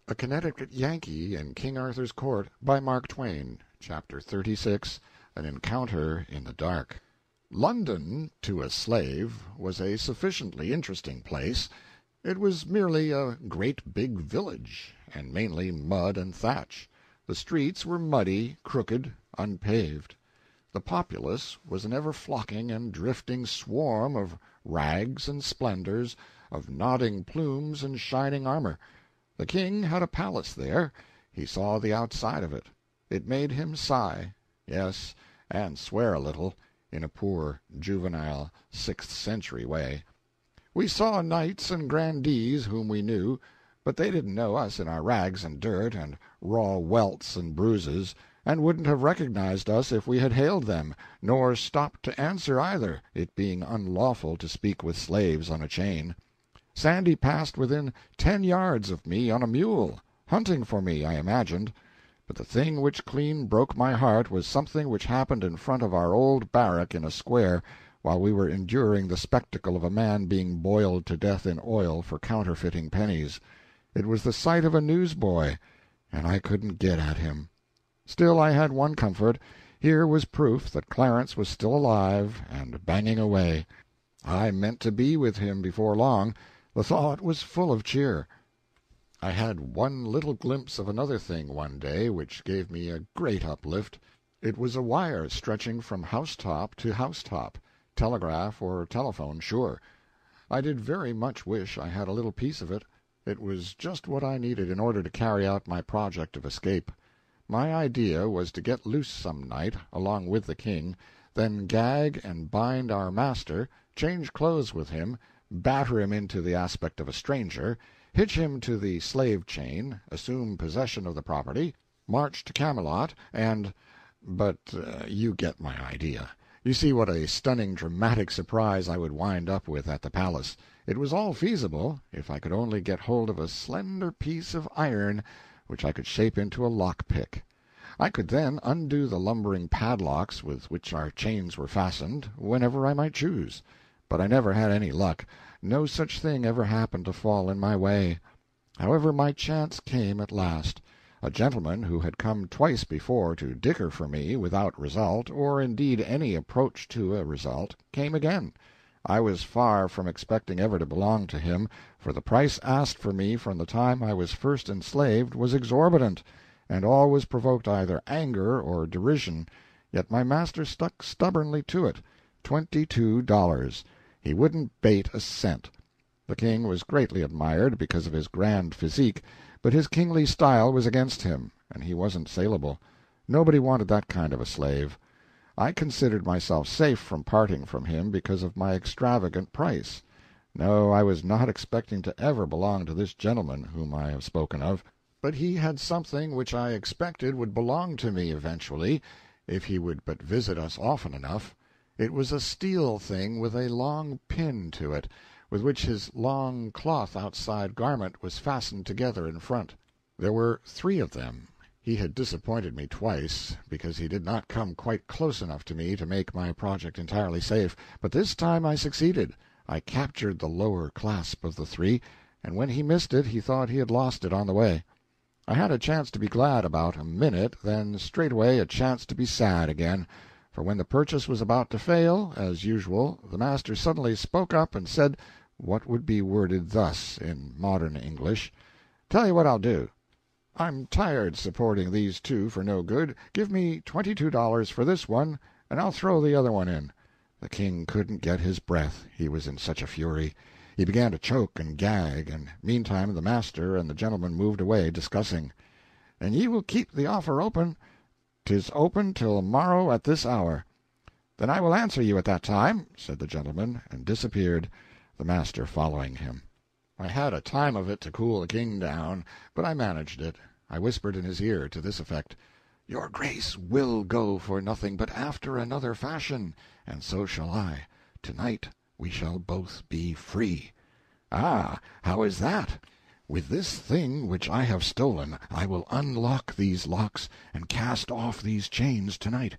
A Connecticut Yankee in King Arthur's Court, by Mark Twain. Chapter 36. An Encounter in the Dark. London, to a slave, was a sufficiently interesting place. It was merely a great big village, and mainly mud and thatch. The streets were muddy, crooked, unpaved. The populace was an ever-flocking and drifting swarm of rags and splendors, of nodding plumes and shining armor. The king had a palace there. He saw the outside of it. It made him sigh, yes, and swear a little, in a poor, juvenile, sixth-century way. We saw knights and grandees whom we knew, but they didn't know us in our rags and dirt and raw welts and bruises, and wouldn't have recognized us if we had hailed them, nor stopped to answer either, it being unlawful to speak with slaves on a chain. Sandy passed within 10 yards of me on a mule, hunting for me, I imagined. But the thing which clean broke my heart was something which happened in front of our old barrack in a square, while we were enduring the spectacle of a man being boiled to death in oil for counterfeiting pennies. It was the sight of a newsboy, and I couldn't get at him. Still, I had one comfort. Here was proof that Clarence was still alive and banging away. I meant to be with him before long. The thought was full of cheer. I had one little glimpse of another thing one day which gave me a great uplift. It was a wire stretching from housetop to housetop, telegraph or telephone, sure. I did very much wish I had a little piece of it. It was just what I needed in order to carry out my project of escape. My idea was to get loose some night, along with the king, then gag and bind our master, change clothes with him, batter him into the aspect of a stranger, hitch him to the slave-chain, assume possession of the property, march to Camelot, but you get my idea. You see what a stunning dramatic surprise I would wind up with at the palace. It was all feasible, if I could only get hold of a slender piece of iron which I could shape into a lock-pick. I could then undo the lumbering padlocks with which our chains were fastened, whenever I might choose. But I never had any luck. No such thing ever happened to fall in my way. However, my chance came at last. A gentleman who had come twice before to dicker for me without result, or indeed any approach to a result, came again. I was far from expecting ever to belong to him, for the price asked for me from the time I was first enslaved was exorbitant, and always provoked either anger or derision, yet my master stuck stubbornly to it. $22. He wouldn't bate a cent. The king was greatly admired because of his grand physique, but his kingly style was against him, and he wasn't salable. Nobody wanted that kind of a slave. I considered myself safe from parting from him because of my extravagant price. No, I was not expecting to ever belong to this gentleman whom I have spoken of, but he had something which I expected would belong to me eventually, if he would but visit us often enough. It was a steel thing with a long pin to it, with which his long cloth outside garment was fastened together in front. There were 3 of them. He had disappointed me twice, because he did not come quite close enough to me to make my project entirely safe, but this time I succeeded. I captured the lower clasp of the 3, and when he missed it he thought he had lost it on the way. I had a chance to be glad about a minute, then straightway a chance to be sad again. For when the purchase was about to fail, as usual, the master suddenly spoke up and said what would be worded thus in modern English: "Tell you what I'll do. I'm tired supporting these 2 for no good. Give me $22 for this one, and I'll throw the other one in." The king couldn't get his breath, he was in such a fury. He began to choke and gag, and meantime the master and the gentleman moved away, discussing. "And ye will keep the offer open?" "'Tis open till morrow at this hour." "Then I will answer you at that time," said the gentleman, and disappeared, the master following him. I had a time of it to cool the king down, but I managed it. I whispered in his ear to this effect: "Your grace will go for nothing, but after another fashion, and so shall I. To-night we shall both be free." "Ah, how is that?" "With this thing which I have stolen I will unlock these locks and cast off these chains to-night.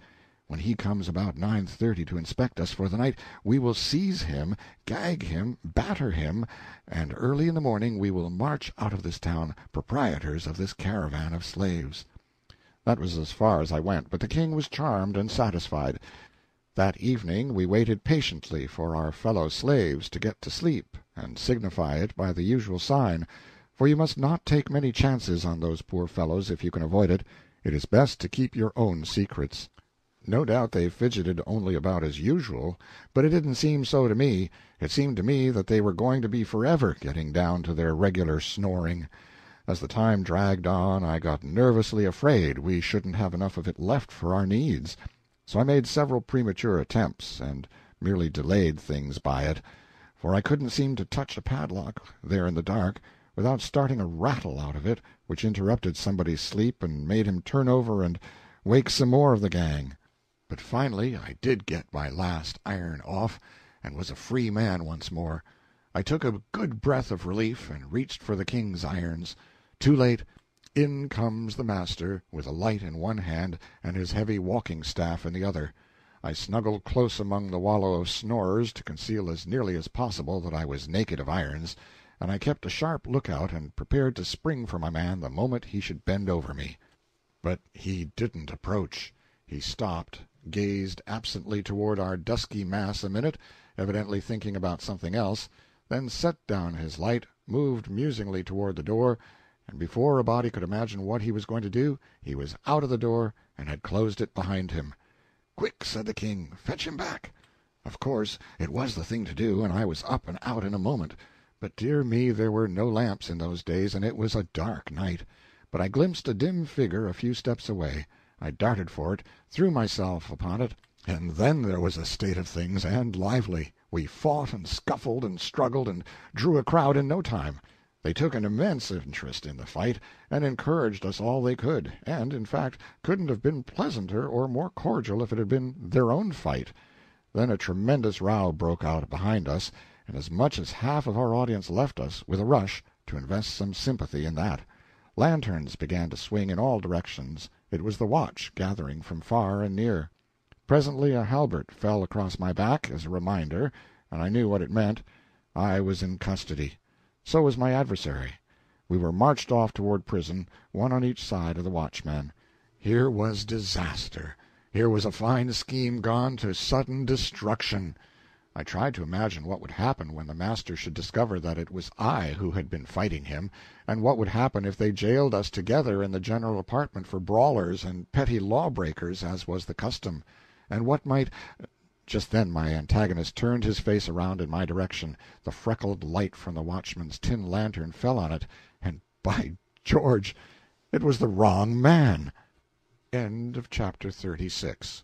When he comes about 9:30 to inspect us for the night, we will seize him, gag him, batter him, and early in the morning we will march out of this town proprietors of this caravan of slaves." That was as far as I went, but the king was charmed and satisfied. That evening we waited patiently for our fellow slaves to get to sleep, and signify it by the usual sign, for you must not take many chances on those poor fellows if you can avoid it. It is best to keep your own secrets. No doubt they fidgeted only about as usual, but it didn't seem so to me. It seemed to me that they were going to be forever getting down to their regular snoring. As the time dragged on, I got nervously afraid we shouldn't have enough of it left for our needs. So I made several premature attempts, and merely delayed things by it, for I couldn't seem to touch a padlock, there in the dark, without starting a rattle out of it, which interrupted somebody's sleep and made him turn over and wake some more of the gang. But finally I did get my last iron off, and was a free man once more. I took a good breath of relief, and reached for the king's irons. Too late. In comes the master, with a light in one hand and his heavy walking-staff in the other. I snuggled close among the wallow of snorers to conceal as nearly as possible that I was naked of irons, and I kept a sharp lookout and prepared to spring for my man the moment he should bend over me. But he didn't approach. He stopped, gazed absently toward our dusky mass a minute, evidently thinking about something else, then set down his light, moved musingly toward the door, and before a body could imagine what he was going to do, he was out of the door and had closed it behind him. "Quick," said the king, "fetch him back." Of course it was the thing to do, and I was up and out in a moment. But dear me, there were no lamps in those days, and it was a dark night. But I glimpsed a dim figure a few steps away. I darted for it, threw myself upon it, and then there was a state of things, and lively. We fought and scuffled and struggled, and drew a crowd in no time. They took an immense interest in the fight, and encouraged us all they could, and, in fact, couldn't have been pleasanter or more cordial if it had been their own fight. Then a tremendous row broke out behind us, and as much as half of our audience left us, with a rush, to invest some sympathy in that. Lanterns began to swing in all directions. It was the watch gathering from far and near. Presently a halbert fell across my back as a reminder, and I knew what it meant. I was in custody. So was my adversary. We were marched off toward prison, one on each side of the watchman. Here was disaster. Here was a fine scheme gone to sudden destruction. I tried to imagine what would happen when the master should discover that it was I who had been fighting him, and what would happen if they jailed us together in the general apartment for brawlers and petty law-breakers, as was the custom, and what might— Just then my antagonist turned his face around in my direction. The freckled light from the watchman's tin lantern fell on it, and, by George, it was the wrong man. End of chapter 36.